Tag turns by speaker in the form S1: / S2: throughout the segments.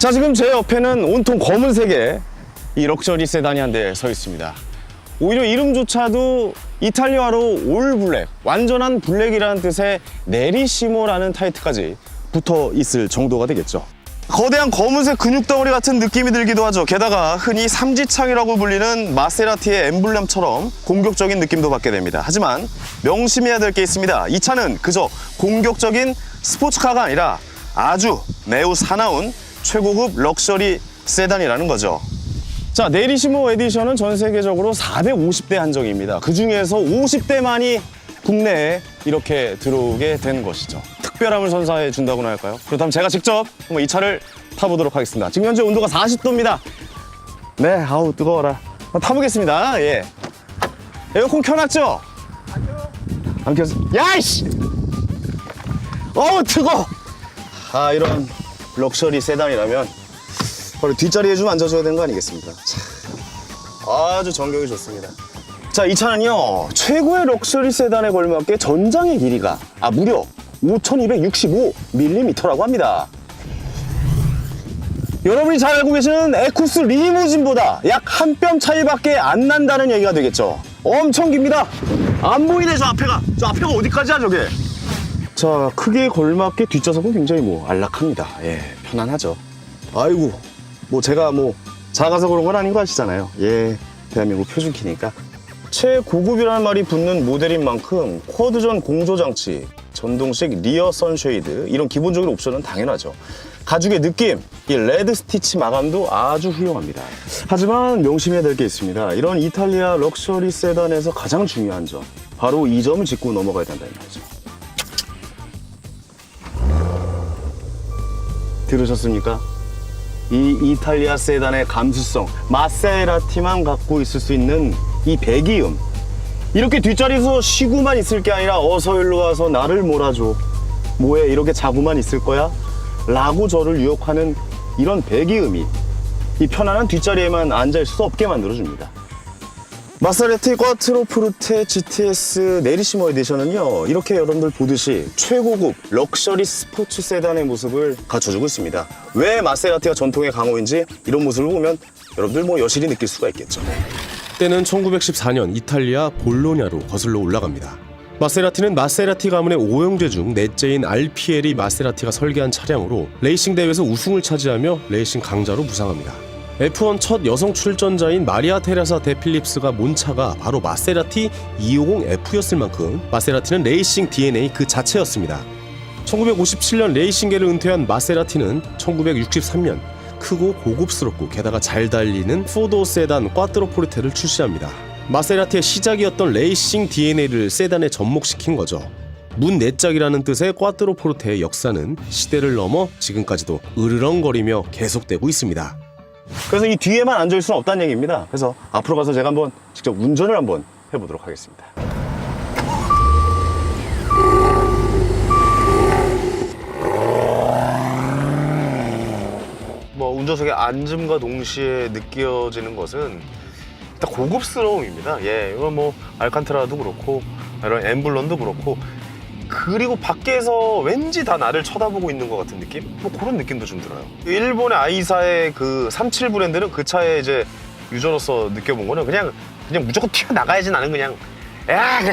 S1: 자, 지금 제 옆에는 온통 검은색의 이 럭셔리 세단이 한 대 서 있습니다. 오히려 이름조차도 이탈리아로 올 블랙, 완전한 블랙이라는 뜻의 내리시모라는 타이틀까지 붙어 있을 정도가 되겠죠. 거대한 검은색 근육덩어리 같은 느낌이 들기도 하죠. 게다가 흔히 삼지창이라고 불리는 마세라티의 엠블렘처럼 공격적인 느낌도 받게 됩니다. 하지만 명심해야 될 게 있습니다. 이 차는 그저 공격적인 스포츠카가 아니라 아주 매우 사나운 최고급 럭셔리 세단이라는 거죠. 자, 내리시모 에디션은 전 세계적으로 450대 한정입니다. 그 중에서 50대만이 국내에 이렇게 들어오게 된 것이죠. 특별함을 선사해 준다고나 할까요? 그렇다면 제가 직접 한번 이 차를 타보도록 하겠습니다. 지금 현재 온도가 40도입니다. 네, 아우 뜨거워라. 한번 타보겠습니다. 예. 에어컨 켜놨죠? 안 켰어. 야이씨! 어우 뜨거! 아, 이런 럭셔리 세단이라면 바로 뒷자리에 좀 앉아줘야 되는 거 아니겠습니까? 아주 전경이 좋습니다. 자, 이 차는요, 최고의 럭셔리 세단에 걸맞게 전장의 길이가 무려 5265mm라고 합니다. 여러분이 잘 알고 계시는 에쿠스 리무진보다 약 한 뼘 차이밖에 안 난다는 얘기가 되겠죠. 엄청 깁니다. 안 보이네, 저 앞에가. 저 앞에가 어디까지야, 저게. 자, 크기에 걸맞게 뒷좌석은 굉장히 안락합니다. 예, 편안하죠. 아이고, 제가 작아서 그런 건 아닌 거 아시잖아요. 예, 대한민국 표준키니까. 최고급이라는 말이 붙는 모델인 만큼 쿼드전 공조장치, 전동식 리어 선쉐이드, 이런 기본적인 옵션은 당연하죠. 가죽의 느낌, 이 레드 스티치 마감도 아주 훌륭합니다. 하지만 명심해야 될 게 있습니다. 이런 이탈리아 럭셔리 세단에서 가장 중요한 점, 바로 이 점을 짚고 넘어가야 된다는 말이죠. 들으셨습니까? 이 이탈리아 세단의 감수성, 마세라티만 갖고 있을 수 있는 이 배기음. 이렇게 뒷자리에서 쉬고만 있을 게 아니라 어서 일로 와서 나를 몰아줘. 뭐해, 이렇게 자고만 있을 거야? 라고 저를 유혹하는 이런 배기음이 이 편안한 뒷자리에만 앉아있을 수 없게 만들어줍니다. 마세라티 꽈트로포르테 GTS 내리시모 에디션은요, 이렇게 여러분들 보듯이 최고급 럭셔리 스포츠 세단의 모습을 갖춰주고 있습니다. 왜 마세라티가 전통의 강호인지 이런 모습을 보면 여러분들 여실히 느낄 수가 있겠죠.
S2: 때는 1914년 이탈리아 볼로냐로 거슬러 올라갑니다. 마세라티는 마세라티 가문의 5형제 중 넷째인 알피에리 마세라티가 설계한 차량으로 레이싱 대회에서 우승을 차지하며 레이싱 강자로 부상합니다. F1 첫 여성 출전자인 마리아 테레사 데 필립스가 몬 차가 바로 마세라티 250F였을 만큼 마세라티는 레이싱 DNA 그 자체였습니다. 1957년 레이싱계를 은퇴한 마세라티는 1963년 크고 고급스럽고 게다가 잘 달리는 4도어 세단 꽈트로포르테를 출시합니다. 마세라티의 시작이었던 레이싱 DNA를 세단에 접목시킨 거죠. 문 내짝이라는 뜻의 꽈트로포르테의 역사는 시대를 넘어 지금까지도 으르렁거리며 계속되고 있습니다.
S1: 그래서 이 뒤에만 앉아있을 수는 없다는 얘기입니다. 그래서 앞으로 가서 제가 한번 직접 운전을 한번 해보도록 하겠습니다. 운전석에 앉음과 동시에 느껴지는 것은 일단 고급스러움입니다. 예, 이건 알칸타라도 그렇고 이런 엠블럼도 그렇고, 그리고 밖에서 왠지 다 나를 쳐다보고 있는 것 같은 느낌? 그런 느낌도 좀 들어요. 일본의 아이사의 그 37 브랜드는 그 차에 이제 유저로서 느껴본 거는 그냥 무조건 튀어나가야지, 나는 그냥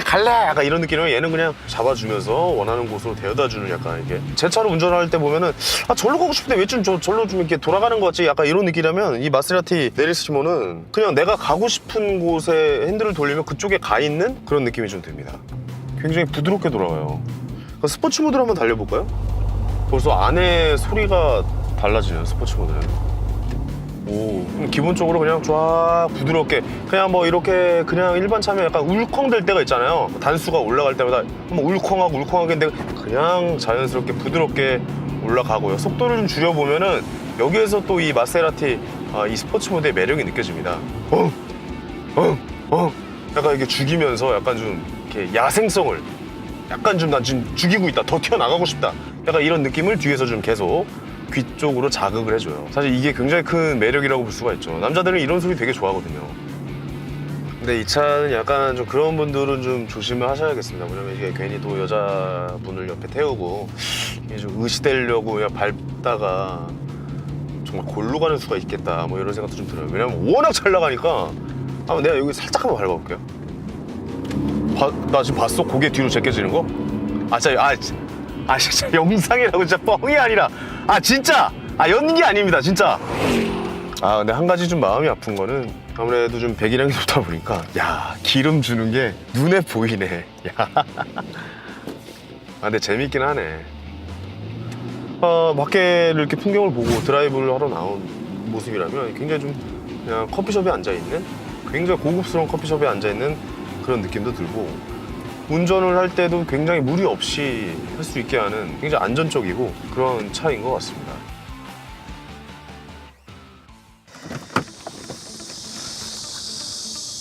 S1: 갈래! 약간 이런 느낌이면 얘는 그냥 잡아주면서 원하는 곳으로 데려다주는, 약간 이게. 제 차로 운전할 때 보면은 절로 가고 싶은데 왜 좀 절로 좀 이렇게 돌아가는 것 같지? 약간 이런 느낌이라면 이 마세라티 내리시모는 그냥 내가 가고 싶은 곳에 핸들을 돌리면 그쪽에 가 있는 그런 느낌이 좀 듭니다. 굉장히 부드럽게 돌아가요. 스포츠 모드로 한번 달려볼까요? 벌써 안에 소리가 달라지네요, 스포츠 모드는. 오, 기본적으로 그냥 쫙 부드럽게, 그냥 이렇게 그냥 일반 차면 약간 울컹될 때가 있잖아요. 단수가 올라갈 때마다 한번 울컹하게 했는데 그냥 자연스럽게 부드럽게 올라가고요. 속도를 좀 줄여보면은 여기에서 또 이 마세라티 이 스포츠 모드의 매력이 느껴집니다. 약간 이렇게 죽이면서 약간 좀 이렇게 야생성을 약간 좀 난 지금 죽이고 있다, 더 튀어나가고 싶다, 약간 이런 느낌을 뒤에서 좀 계속 귀 쪽으로 자극을 해줘요. 사실 이게 굉장히 큰 매력이라고 볼 수가 있죠. 남자들은 이런 소리 되게 좋아하거든요. 근데 이 차는 약간 좀 그런 분들은 좀 조심을 하셔야겠습니다. 왜냐면 이게 괜히 또 여자분을 옆에 태우고 이게 좀 의시되려고 그냥 밟다가 정말 골로 가는 수가 있겠다 뭐 이런 생각도 좀 들어요. 왜냐면 워낙 잘 나가니까. 한번 내가 여기 살짝 한번 밟아볼게요. 나 지금 봤어? 고개 뒤로 제껴지는 거? 진짜 영상이라고 진짜 뻥이 아니라 진짜 연기 아닙니다 진짜. 근데 한 가지 좀 마음이 아픈 거는 아무래도 좀 배기량이 높다 보니까 기름 주는 게 눈에 보이네. 근데 재밌긴 하네. 밖에를 이렇게 풍경을 보고 드라이브를 하러 나온 모습이라면 굉장히 좀 그냥 커피숍에 앉아있는, 굉장히 고급스러운 커피숍에 앉아있는 그런 느낌도 들고, 운전을 할 때도 굉장히 무리 없이 할 수 있게 하는 굉장히 안전적이고 그런 차인 것 같습니다.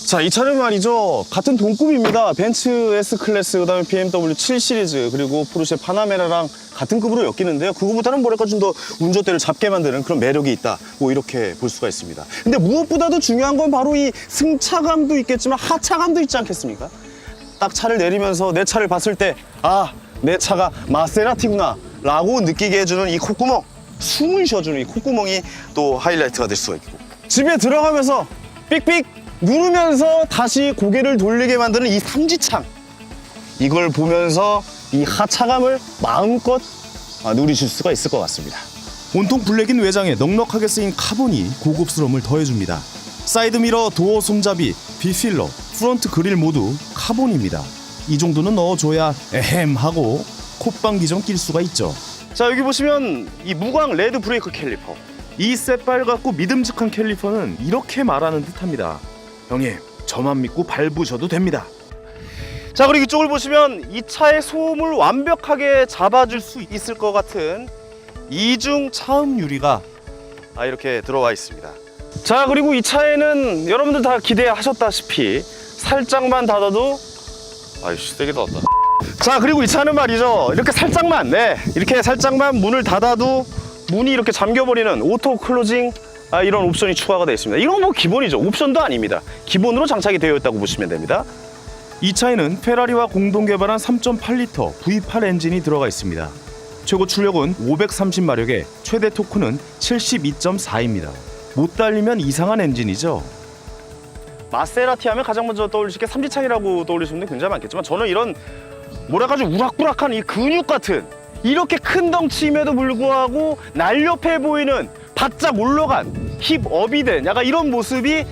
S1: 자, 이 차는 말이죠, 같은 동급입니다. 벤츠 S클래스, 그 다음에 BMW 7 시리즈, 그리고 포르쉐 파나메라랑 같은 급으로 엮이는데요. 그거보다는 뭐랄까 좀 더 운전대를 잡게 만드는 그런 매력이 있다, 뭐 이렇게 볼 수가 있습니다. 근데 무엇보다도 중요한 건 바로 이 승차감도 있겠지만 하차감도 있지 않겠습니까? 딱 차를 내리면서 내 차를 봤을 때 내 차가 마세라티구나 라고 느끼게 해주는 이 콧구멍, 숨을 쉬어주는 이 콧구멍이 또 하이라이트가 될 수가 있고, 집에 들어가면서 삑삑 누르면서 다시 고개를 돌리게 만드는 이 삼지창, 이걸 보면서 이 하차감을 마음껏 누리실 수가 있을 것 같습니다.
S3: 온통 블랙인 외장에 넉넉하게 쓰인 카본이 고급스러움을 더해줍니다. 사이드미러, 도어 손잡이, 비필러, 프론트 그릴 모두 카본입니다. 이 정도는 넣어줘야 에헴 하고 콧방귀 좀 낄 수가 있죠.
S1: 자, 여기 보시면 이 무광 레드 브레이크 캘리퍼,
S3: 이 새빨갛고 믿음직한 캘리퍼는 이렇게 말하는 듯합니다. 형님, 저만 믿고 밟으셔도 됩니다.
S1: 자, 그리고 이쪽을 보시면 이 차의 소음을 완벽하게 잡아줄 수 있을 것 같은 이중 차음 유리가 이렇게 들어와 있습니다. 자, 그리고 이 차에는 여러분들 다 기대하셨다시피 살짝만 닫아도 세게 닫았다. 자, 그리고 이 차는 말이죠, 이렇게 살짝만, 이렇게 살짝만 문을 닫아도 문이 이렇게 잠겨버리는 오토 클로징, 이런 옵션이 추가가 되어 있습니다. 이건 뭐 기본이죠. 옵션도 아닙니다. 기본으로 장착이 되어 있다고 보시면 됩니다.
S3: 이 차에는 페라리와 공동 개발한 3.8리터 V8 엔진이 들어가 있습니다. 최고 출력은 530마력에 최대 토크는 72.4입니다. 못 달리면 이상한 엔진이죠.
S1: 마세라티 하면 가장 먼저 떠올리실 게 삼지창이라고 떠올리시는 분들 굉장히 많겠지만, 저는 이런 뭐랄까 좀 우락부락한 이 근육 같은, 이렇게 큰 덩치임에도 불구하고 날렵해 보이는, 바짝 올라간 힙업이 된 약간 이런 모습이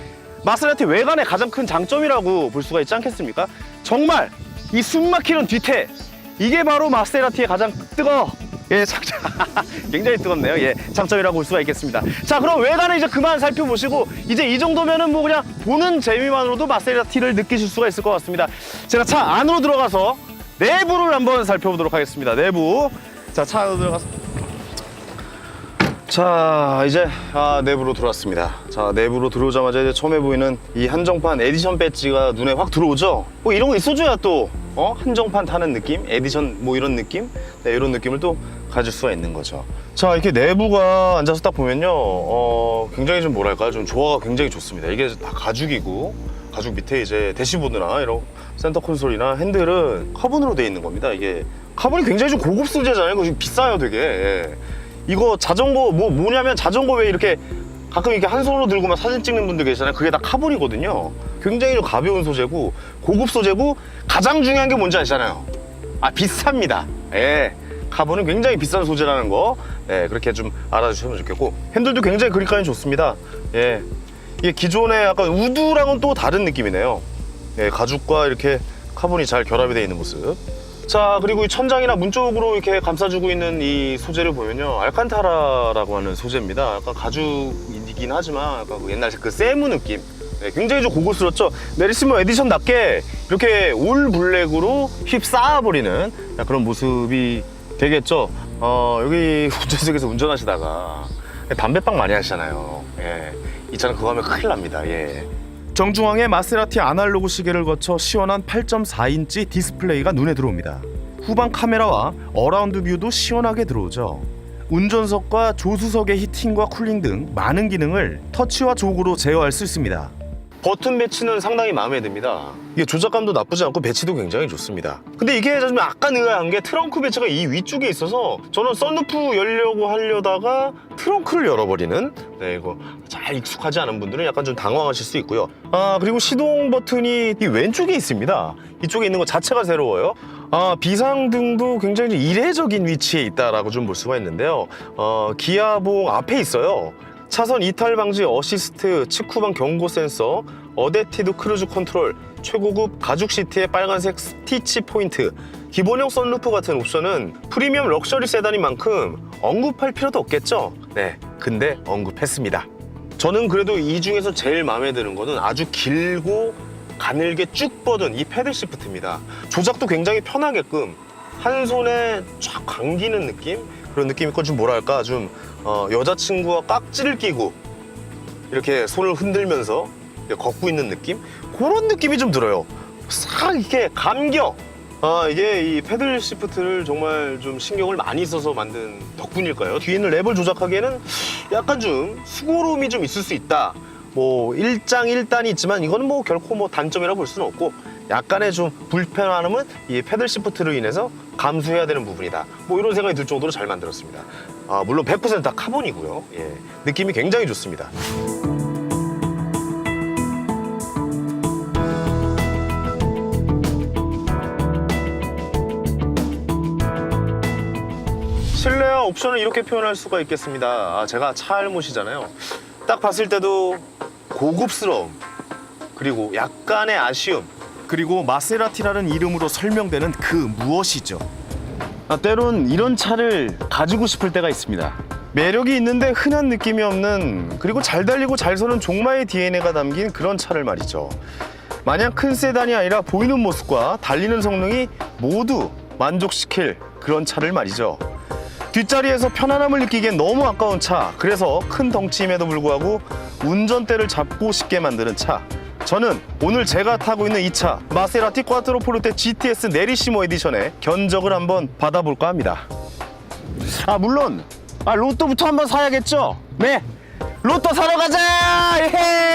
S1: 마세라티 외관의 가장 큰 장점이라고 볼 수가 있지 않겠습니까? 정말 이 숨막히는 뒤태, 이게 바로 마세라티의 가장 장점, 굉장히 뜨겁네요. 장점이라고 볼 수가 있겠습니다. 자, 그럼 외관을 이제 그만 살펴보시고, 이제 이 정도면은 뭐 그냥 보는 재미만으로도 마세라티를 느끼실 수가 있을 것 같습니다. 제가 차 안으로 들어가서 내부를 한번 살펴보도록 하겠습니다. 내부. 자, 차 안으로 들어가서. 자, 이제 내부로 들어왔습니다. 자, 내부로 들어오자마자 이제 처음에 보이는 이 한정판 에디션 배지가 눈에 확 들어오죠? 뭐 이런 거 있어줘야 또 한정판 타는 느낌? 에디션 뭐 이런 느낌? 이런 느낌을 또 가질 수가 있는 거죠. 자, 이렇게 내부가 앉아서 딱 보면요, 굉장히 좀 뭐랄까, 좀 조화가 굉장히 좋습니다. 이게 다 가죽이고, 가죽 밑에 이제 대시보드나 이런 센터 콘솔이나 핸들은 카본으로 되어 있는 겁니다. 이게 카본이 굉장히 좀 고급 소재잖아요. 이거 비싸요, 되게. 이거 자전거 뭐냐면, 자전거 왜 이렇게 가끔 이렇게 한 손으로 들고 막 사진 찍는 분들 계시잖아요. 그게 다 카본이거든요. 굉장히 좀 가벼운 소재고 고급 소재고, 가장 중요한 게 뭔지 아시잖아요. 비쌉니다. 카본은 굉장히 비싼 소재라는 거, 그렇게 좀 알아주시면 좋겠고, 핸들도 굉장히 그립감이 좋습니다. 이게 기존의 약간 우드랑은 또 다른 느낌이네요. 가죽과 이렇게 카본이 잘 결합이 되어 있는 모습. 자, 그리고 이 천장이나 문 쪽으로 이렇게 감싸주고 있는 이 소재를 보면요, 알칸타라라고 하는 소재입니다. 약간 가죽이긴 하지만 약간 옛날 그 세무 느낌, 굉장히 좀 고급스럽죠. 내리시모 에디션답게 이렇게 올 블랙으로 휩 쌓아버리는 그런 모습이 되겠죠. 여기 운전석에서 운전하시다가 담배빵 많이 하시잖아요. 이 차는 그거 하면 큰일 납니다.
S3: 정중앙에 마세라티 아날로그 시계를 거쳐 시원한 8.4인치 디스플레이가 눈에 들어옵니다. 후방 카메라와 어라운드 뷰도 시원하게 들어오죠. 운전석과 조수석의 히팅과 쿨링 등 많은 기능을 터치와 조그로 제어할 수 있습니다.
S1: 버튼 배치는 상당히 마음에 듭니다. 이게 조작감도 나쁘지 않고 배치도 굉장히 좋습니다. 근데 이게 좀 약간 의아한 게 트렁크 배치가 이 위쪽에 있어서 저는 썬루프 열려고 하려다가 트렁크를 열어버리는, 네, 이거 잘 익숙하지 않은 분들은 약간 좀 당황하실 수 있고요. 그리고 시동 버튼이 이 왼쪽에 있습니다. 이쪽에 있는 것 자체가 새로워요. 비상등도 굉장히 이례적인 위치에 있다라고 좀 볼 수가 있는데요. 기아봉 앞에 있어요. 차선 이탈 방지 어시스트, 측후방 경고 센서, 어댑티브 크루즈 컨트롤, 최고급 가죽 시트에 빨간색 스티치 포인트, 기본형 썬루프 같은 옵션은 프리미엄 럭셔리 세단인 만큼 언급할 필요도 없겠죠? 네, 근데 언급했습니다. 저는 그래도 이 중에서 제일 마음에 드는 거는 아주 길고 가늘게 쭉 뻗은 이 패들 시프트입니다. 조작도 굉장히 편하게끔 한 손에 쫙 감기는 느낌? 그런 느낌이 있고 좀 뭐랄까 좀 여자친구와 깍지를 끼고 이렇게 손을 흔들면서 걷고 있는 느낌? 그런 느낌이 좀 들어요. 싹 이렇게 감겨. 이게 이 패들 시프트를 정말 좀 신경을 많이 써서 만든 덕분일까요? 뒤에 있는 랩을 조작하기에는 약간 좀 수고로움이 좀 있을 수 있다. 뭐 일장일단이 있지만 이거는 뭐 결코 뭐 단점이라고 볼 수는 없고 약간의 좀 불편함은 이 패들 시프트로 인해서 감수해야 되는 부분이다. 뭐 이런 생각이 들 정도로 잘 만들었습니다. 물론 100% 다 카본이고요. 예, 느낌이 굉장히 좋습니다. 실내화 옵션을 이렇게 표현할 수가 있겠습니다. 제가 차 알못이잖아요. 딱 봤을 때도 고급스러움, 그리고 약간의 아쉬움,
S3: 그리고 마세라티라는 이름으로 설명되는 그 무엇이죠?
S1: 때론 이런 차를 가지고 싶을 때가 있습니다. 매력이 있는데 흔한 느낌이 없는, 그리고 잘 달리고 잘 서는 종마의 DNA가 담긴 그런 차를 말이죠. 마냥 큰 세단이 아니라 보이는 모습과 달리는 성능이 모두 만족시킬 그런 차를 말이죠. 뒷자리에서 편안함을 느끼기엔 너무 아까운 차, 그래서 큰 덩치임에도 불구하고 운전대를 잡고 싶게 만드는 차. 저는 오늘 제가 타고 있는 이 차 마세라티 꽈트로포르테 GTS 내리시모 에디션의 견적을 한번 받아볼까 합니다. 물론 로또부터 한번 사야겠죠? 네, 로또 사러 가자! 예!